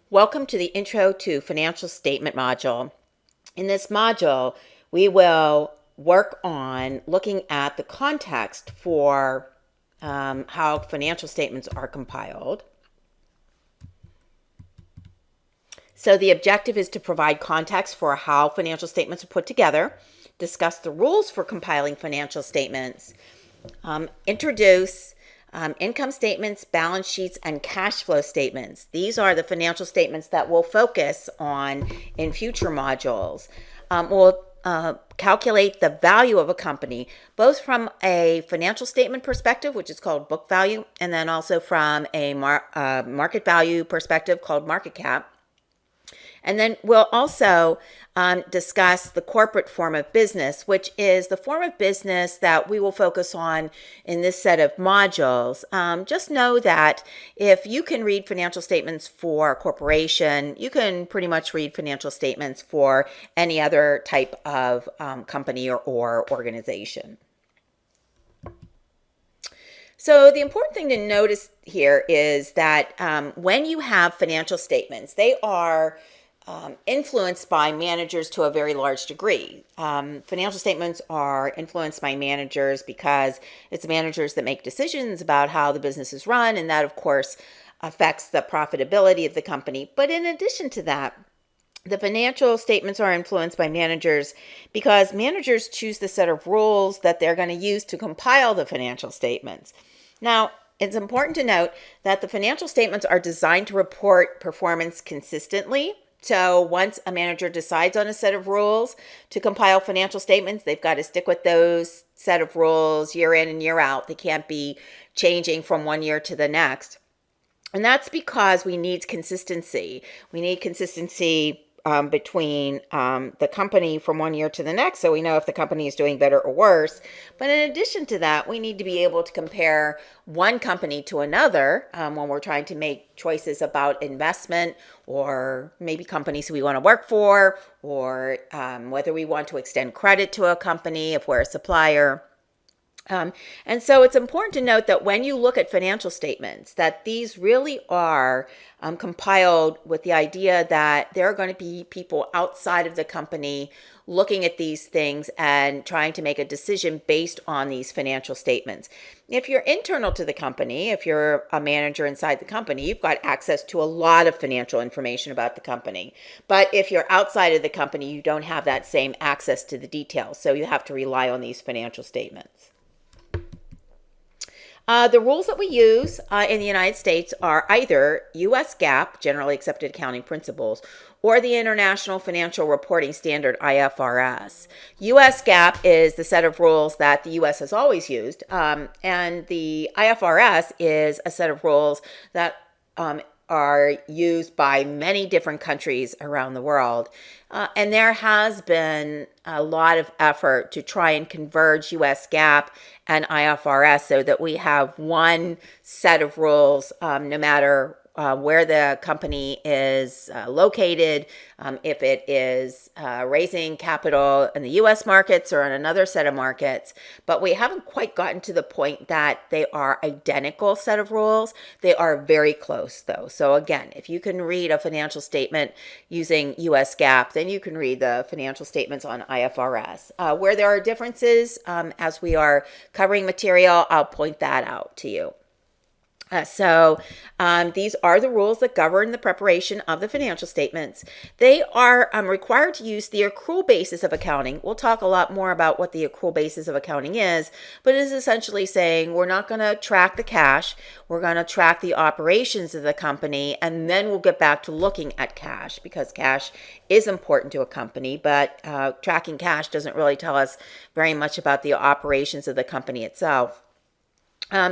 Welcome to the Intro to Financial Statement module. In this module, we will work on looking at the context for how financial statements are compiled. So the objective is to provide context for how financial statements are put together, discuss the rules for compiling financial statements, introduce income statements, balance sheets, and cash flow statements. These are the financial statements that we'll focus on in future modules. We'll calculate the value of a company, both from a financial statement perspective, which is called book value, and then also from a market value perspective called market cap. And then we'll also discuss the corporate form of business, which is the form of business that we will focus on in this set of modules. Just know that if you can read financial statements for a corporation, you can pretty much read financial statements for any other type of company or organization. So the important thing to notice here is that when you have financial statements, they are influenced by managers to a very large degree. Financial statements are influenced by managers because it's managers that make decisions about how the business is run, and that, of course, affects the profitability of the company. But in addition to that, the financial statements are influenced by managers because managers choose the set of rules that they're going to use to compile the financial statements. Now, it's important to note that the financial statements are designed to report performance consistently. So once a manager decides on a set of rules to compile financial statements, they've got to stick with those set of rules year in and year out. They can't be changing from one year to the next. And that's because we need consistency. We need consistency between the company from one year to the next, so we know if the company is doing better or worse. But in addition to that, we need to be able to compare one company to another when we're trying to make choices about investment, or maybe companies we want to work for, or whether we want to extend credit to a company if we're a supplier. And so it's important to note that when you look at financial statements, that these really are compiled with the idea that there are going to be people outside of the company looking at these things and trying to make a decision based on these financial statements. If you're internal to the company, if you're a manager inside the company, you've got access to a lot of financial information about the company. But if you're outside of the company, you don't have that same access to the details. So you have to rely on these financial statements. The rules that we use in the United States are either U.S. GAAP, Generally Accepted Accounting Principles, or the International Financial Reporting Standard, IFRS. U.S. GAAP is the set of rules that the U.S. has always used, and the IFRS is a set of rules that are used by many different countries around the world. And there has been a lot of effort to try and converge US GAAP and IFRS so that we have one set of rules no matter where the company is located, if it is raising capital in the US markets or in another set of markets. But we haven't quite gotten to the point that they are identical set of rules. They are very close, though. So again, if you can read a financial statement using US GAAP, then you can read the financial statements on IFRS. Where there are differences, as we are covering material, I'll point that out to you. So these are the rules that govern the preparation of the financial statements. They are required to use the accrual basis of accounting. We'll talk a lot more about what the accrual basis of accounting is, but it is essentially saying we're not going to track the cash. We're going to track the operations of the company, and then we'll get back to looking at cash, because cash is important to a company, but tracking cash doesn't really tell us very much about the operations of the company itself.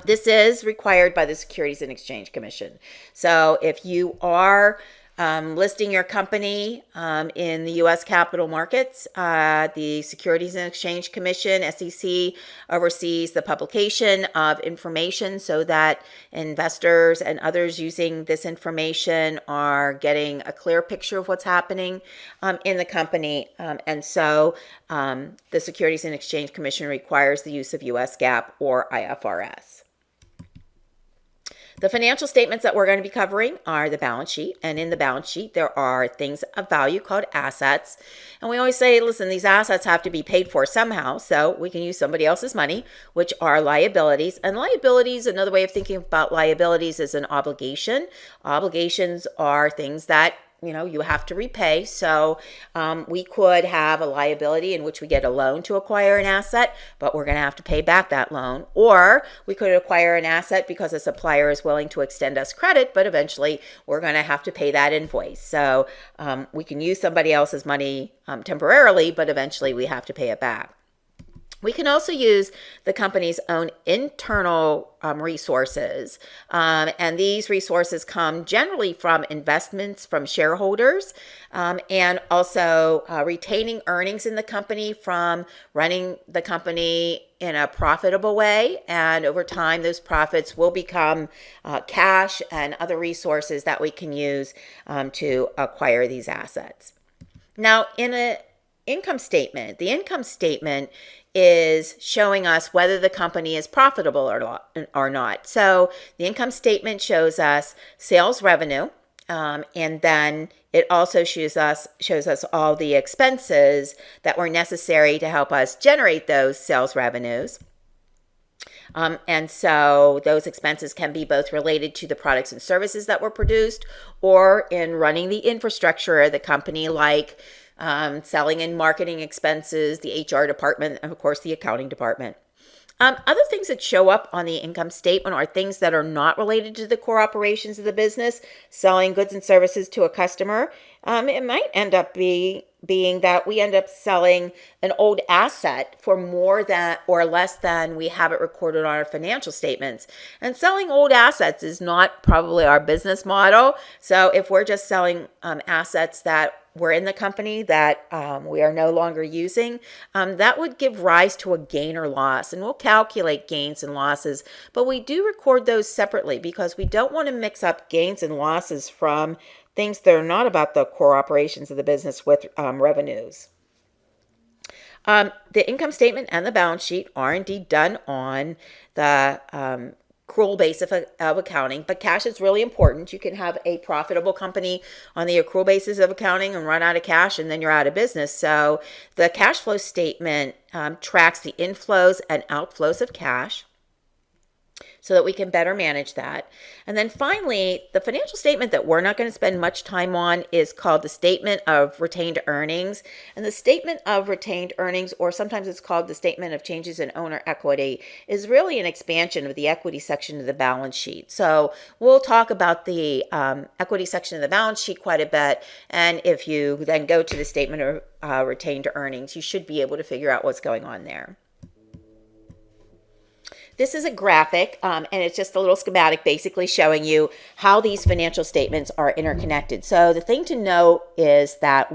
This is required by the Securities and Exchange Commission. So if you are listing your company in the U.S. capital markets, the Securities and Exchange Commission, SEC, oversees the publication of information so that investors and others using this information are getting a clear picture of what's happening in the company. And so the Securities and Exchange Commission requires the use of U.S. GAAP or IFRS. The financial statements that we're going to be covering are the balance sheet. And in the balance sheet, there are things of value called assets. And we always say, listen, these assets have to be paid for somehow. So we can use somebody else's money, which are liabilities. And liabilities, another way of thinking about liabilities is an obligation. Obligations are things that you have to repay. So we could have a liability in which we get a loan to acquire an asset, but we're going to have to pay back that loan. Or we could acquire an asset because a supplier is willing to extend us credit, but eventually we're going to have to pay that invoice. So we can use somebody else's money temporarily, but eventually we have to pay it back. We can also use the company's own internal resources, and these resources come generally from investments from shareholders, and also retaining earnings in the company from running the company in a profitable way. And over time, those profits will become cash and other resources that we can use to acquire these assets. Now, in an income statement, the income statement is showing us whether the company is profitable or not. So the income statement shows us sales revenue, and then it also shows us all the expenses that were necessary to help us generate those sales revenues. And so those expenses can be both related to the products and services that were produced or in running the infrastructure of the company, like selling and marketing expenses, the HR department, and of course the accounting department. Other things that show up on the income statement are things that are not related to the core operations of the business, selling goods and services to a customer. It might end up being that we end up selling an old asset for more than or less than we have it recorded on our financial statements. And selling old assets is not probably our business model. So if we're just selling assets that were in the company that we are no longer using, that would give rise to a gain or loss. And we'll calculate gains and losses, but we do record those separately because we don't want to mix up gains and losses from things that are not about the core operations of the business with revenues. The income statement and the balance sheet are indeed done on the accrual basis of accounting, but cash is really important. You can have a profitable company on the accrual basis of accounting and run out of cash, and then you're out of business. So the cash flow statement tracks the inflows and outflows of cash so that we can better manage that. And then finally, the financial statement that we're not going to spend much time on is called the statement of retained earnings. And the statement of retained earnings, or sometimes it's called the statement of changes in owner equity, is really an expansion of the equity section of the balance sheet. So we'll talk about the equity section of the balance sheet quite a bit. And if you then go to the statement of retained earnings, you should be able to figure out what's going on there. This is a graphic, and it's just a little schematic basically showing you how these financial statements are interconnected. So the thing to know is that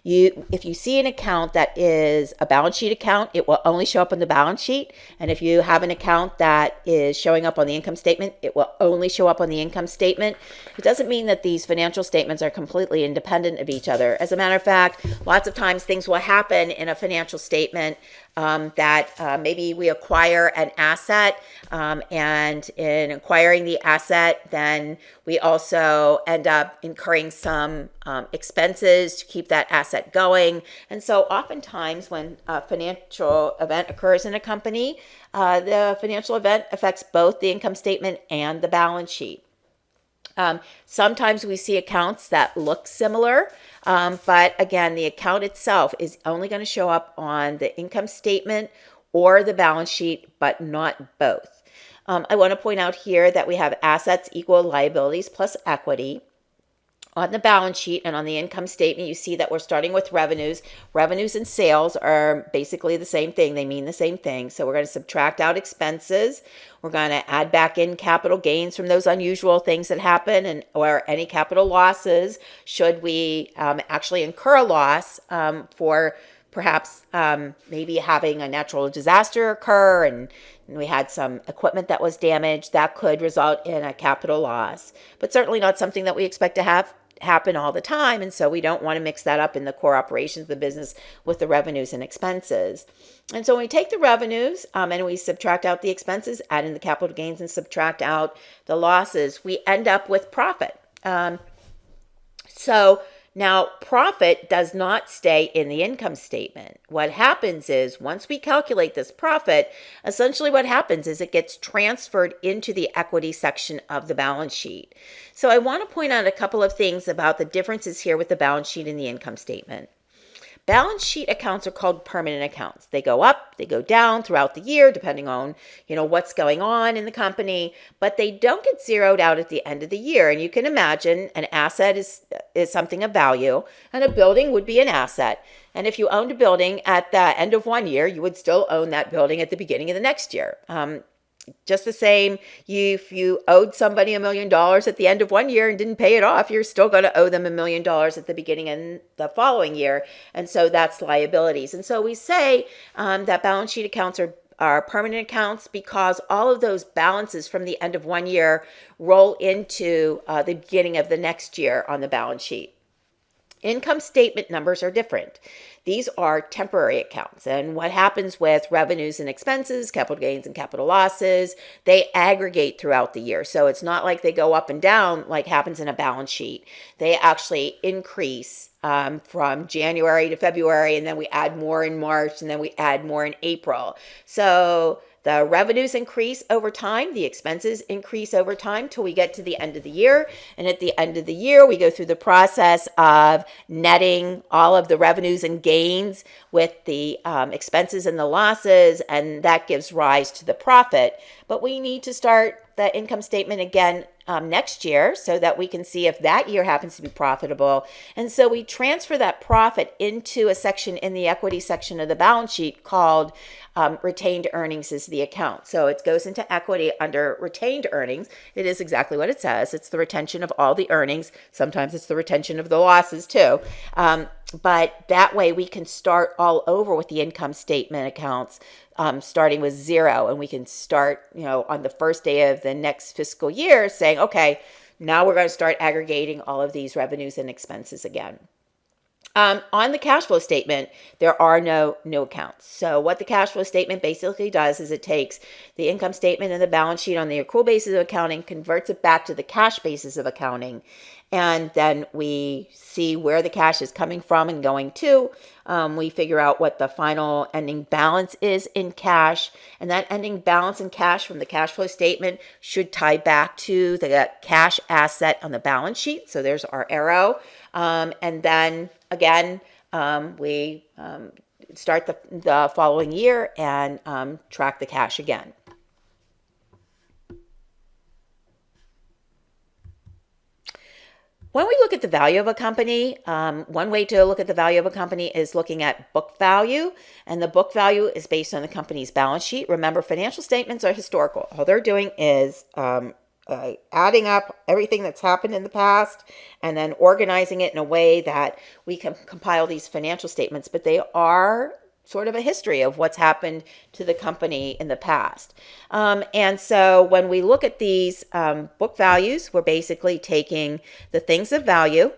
if you see an account that is a balance sheet account, it will only show up on the balance sheet. And if you have an account that is showing up on the income statement, it will only show up on the income statement. It doesn't mean that these financial statements are completely independent of each other. As a matter of fact, lots of times things will happen in a financial statement that maybe we acquire an asset, and in acquiring the asset, then we also end up incurring some expenses to keep that asset going. And so oftentimes when a financial event occurs in a company, the financial event affects both the income statement and the balance sheet. Sometimes we see accounts that look similar, but again, the account itself is only going to show up on the income statement or the balance sheet, but not both. I want to point out here that we have assets equal liabilities plus equity. On the balance sheet and on the income statement, you see that we're starting with revenues. Revenues and sales are basically the same thing. They mean the same thing. So we're going to subtract out expenses. We're going to add back in capital gains from those unusual things that happen, or any capital losses should we actually incur a loss for perhaps maybe having a natural disaster occur and we had some equipment that was damaged. That could result in a capital loss, but certainly not something that we expect to have happen all the time, and so we don't want to mix that up in the core operations of the business with the revenues and expenses. And so when we take the revenues and we subtract out the expenses, add in the capital gains and subtract out the losses, we end up with profit. So now profit does not stay in the income statement. What happens is once we calculate this profit, essentially what happens is it gets transferred into the equity section of the balance sheet. So I want to point out a couple of things about the differences here with the balance sheet and the income statement. Balance sheet accounts are called permanent accounts. They go up, they go down throughout the year, depending on, what's going on in the company, but they don't get zeroed out at the end of the year. And you can imagine an asset is something of value, and a building would be an asset. And if you owned a building at the end of one year, you would still own that building at the beginning of the next year. Just the same, if you owed somebody $1 million at the end of one year and didn't pay it off, you're still going to owe them $1 million at the beginning and the following year. And so that's liabilities. And so we say that balance sheet accounts are permanent accounts because all of those balances from the end of one year roll into the beginning of the next year on the balance sheet. Income statement numbers are different. These are temporary accounts. And what happens with revenues and expenses, capital gains and capital losses, they aggregate throughout the year. So it's not like they go up and down like happens in a balance sheet. They actually increase from January to February, and then we add more in March, and then we add more in April. So the revenues increase over time, the expenses increase over time till we get to the end of the year. And at the end of the year, we go through the process of netting all of the revenues and gains with the expenses and the losses, and that gives rise to the profit. But we need to start the income statement again next year so that we can see if that year happens to be profitable. And so we transfer that profit into a section in the equity section of the balance sheet called retained earnings is the account. So it goes into equity under retained earnings. It is exactly what it says. It's the retention of all the earnings. Sometimes it's the retention of the losses too. But that way we can start all over with the income statement accounts, starting with zero. And we can start, on the first day of the next fiscal year saying, okay, now we're going to start aggregating all of these revenues and expenses again. On the cash flow statement, there are no accounts. So what the cash flow statement basically does is it takes the income statement and the balance sheet on the accrual basis of accounting, converts it back to the cash basis of accounting, and then we see where the cash is coming from and going to. We figure out what the final ending balance is in cash, and that ending balance in cash from the cash flow statement should tie back to the cash asset on the balance sheet. So there's our arrow. And then again, we start the following year and track the cash again. When we look at the value of a company, one way to look at the value of a company is looking at book value, and the book value is based on the company's balance sheet. Remember, financial statements are historical. All they're doing is adding up everything that's happened in the past and then organizing it in a way that we can compile these financial statements, but they are sort of a history of what's happened to the company in the past. And so when we look at these book values, we're basically taking the things of value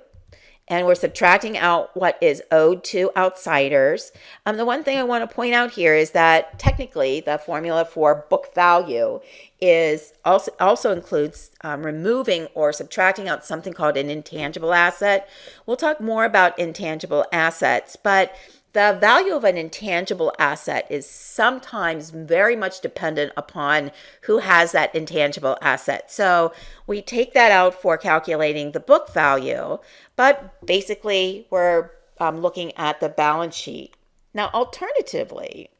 and we're subtracting out what is owed to outsiders. The one thing I want to point out here is that technically the formula for book value is also includes removing or subtracting out something called an intangible asset. We'll talk more about intangible assets, but the value of an intangible asset is sometimes very much dependent upon who has that intangible asset. So we take that out for calculating the book value, but basically we're looking at the balance sheet. Now, alternatively,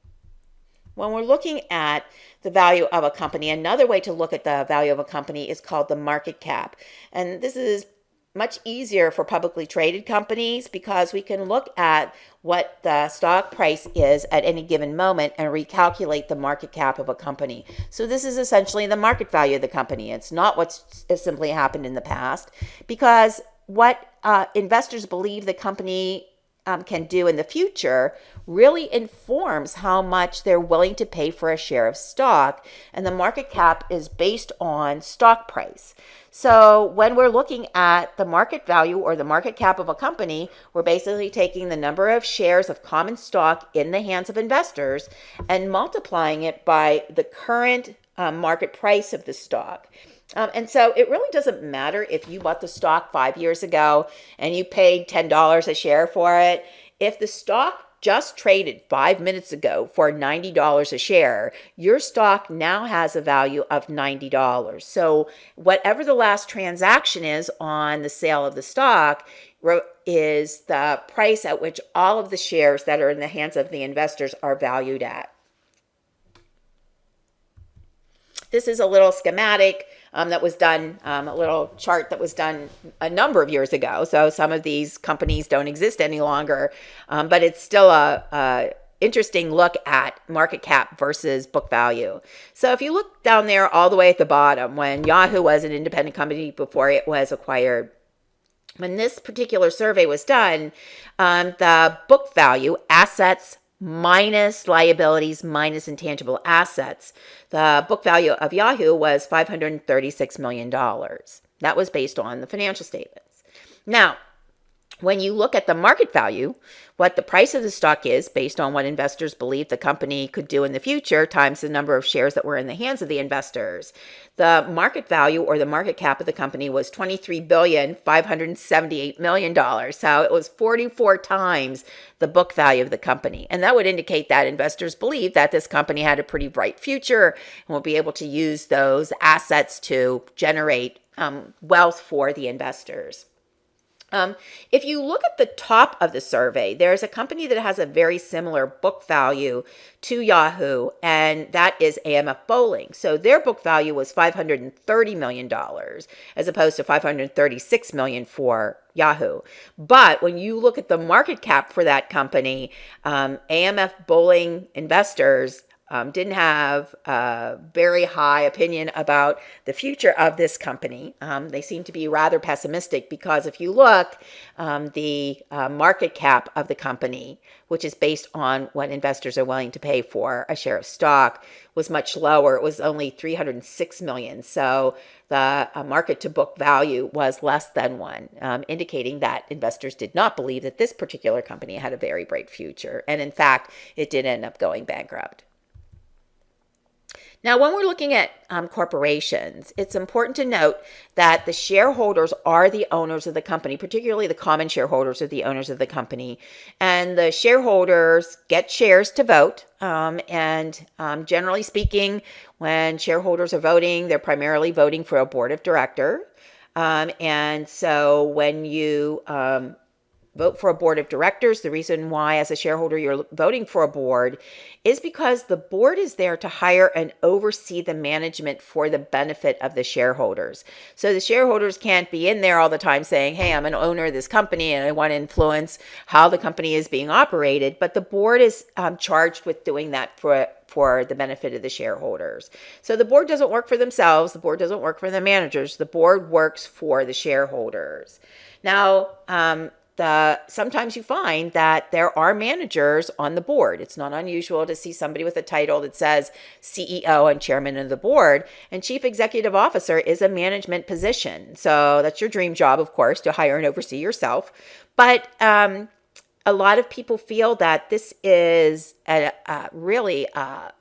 when we're looking at the value of a company, another way to look at the value of a company is called the market cap. And this is much easier for publicly traded companies because we can look at what the stock price is at any given moment and recalculate the market cap of a company. So this is essentially the market value of the company. It's not what's simply happened in the past, because what investors believe the company can do in the future really informs how much they're willing to pay for a share of stock. And the market cap is based on stock price. So when we're looking at the market value or the market cap of a company, we're basically taking the number of shares of common stock in the hands of investors and multiplying it by the current market price of the stock. And so it really doesn't matter if you bought the stock 5 years ago and you paid $10 a share for it. If the stock just traded 5 minutes ago for $90 a share, your stock now has a value of $90. So whatever the last transaction is on the sale of the stock is the price at which all of the shares that are in the hands of the investors are valued at. This is a little schematic that was done, a little chart that was done a number of years ago. So some of these companies don't exist any longer, but it's still a interesting look at market cap versus book value. So if you look down there all the way at the bottom, when Yahoo was an independent company before it was acquired, when this particular survey was done, the book value, assets minus liabilities minus intangible assets, the book value of Yahoo was $536 million. That was based on the financial statements. Now, when you look at the market value, what the price of the stock is based on what investors believe the company could do in the future times the number of shares that were in the hands of the investors, the market value or the market cap of the company was $23,578 million. So it was 44 times the book value of the company. And that would indicate that investors believe that this company had a pretty bright future and will be able to use those assets to generate wealth for the investors. If you look at the top of the survey, there's a company that has a very similar book value to Yahoo, and that is AMF Bowling. So their book value was $530 million as opposed to $536 million for Yahoo. But when you look at the market cap for that company, AMF Bowling investors didn't have a very high opinion about the future of this company. They seem to be rather pessimistic because if you look, the market cap of the company, which is based on what investors are willing to pay for a share of stock, was much lower. It was only $306 million. So the market to book value was less than one, indicating that investors did not believe that this particular company had a very bright future. And in fact, it did end up going bankrupt. Now, when we're looking at corporations, it's important to note that the shareholders are the owners of the company, particularly the common shareholders are the owners of the company. And the shareholders get shares to vote. And generally speaking, when shareholders are voting, they're primarily voting for a board of directors. And so when you vote for a board of directors, the reason why as a shareholder you're voting for a board is because the board is there to hire and oversee the management for the benefit of the shareholders. So the shareholders can't be in there all the time saying, hey, I'm an owner of this company and I want to influence how the company is being operated. But the board is charged with doing that for the benefit of the shareholders. So the board doesn't work for themselves. The board doesn't work for the managers. The board works for the shareholders. Now, sometimes you find that there are managers on the board. It's not unusual to see somebody with a title that says CEO and chairman of the board, and chief executive officer is a management position. So that's your dream job, of course, to hire and oversee yourself. But a lot of people feel that this is really a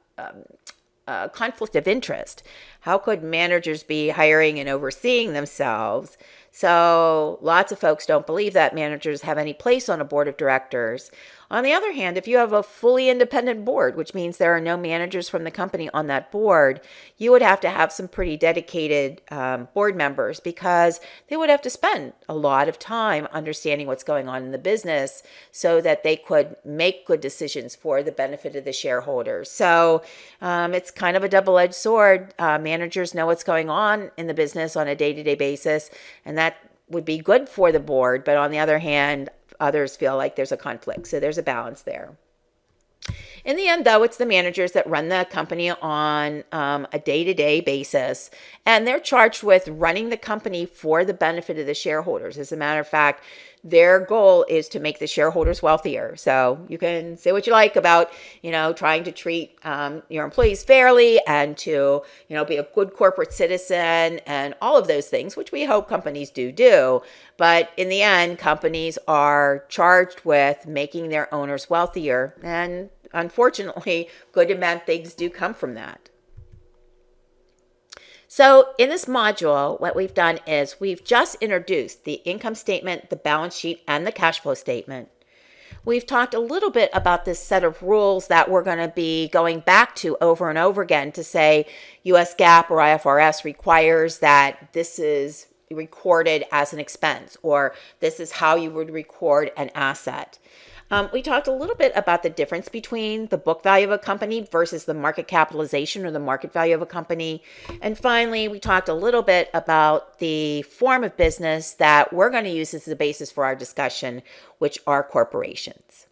conflict of interest. How could managers be hiring and overseeing themselves? So lots of folks don't believe that managers have any place on a board of directors. On the other hand, if you have a fully independent board, which means there are no managers from the company on that board, you would have to have some pretty dedicated board members because they would have to spend a lot of time understanding what's going on in the business so that they could make good decisions for the benefit of the shareholders. So it's kind of a double-edged sword. Managers know what's going on in the business on a day-to-day basis, and that would be good for the board. But on the other hand, others feel like there's a conflict. So there's a balance there. In the end, though, it's the managers that run the company on a day-to-day basis, and they're charged with running the company for the benefit of the shareholders. As a matter of fact, their goal is to make the shareholders wealthier. So you can say what you like about, trying to treat your employees fairly and to, be a good corporate citizen and all of those things, which we hope companies do. But in the end, companies are charged with making their owners wealthier. And unfortunately, good and bad things do come from that. So in this module, what we've done is we've just introduced the income statement, the balance sheet, and the cash flow statement. We've talked a little bit about this set of rules that we're going to be going back to over and over again to say US GAAP or IFRS requires that this is recorded as an expense, or this is how you would record an asset. We talked a little bit about the difference between the book value of a company versus the market capitalization or the market value of a company. And finally, we talked a little bit about the form of business that we're going to use as the basis for our discussion, which are corporations.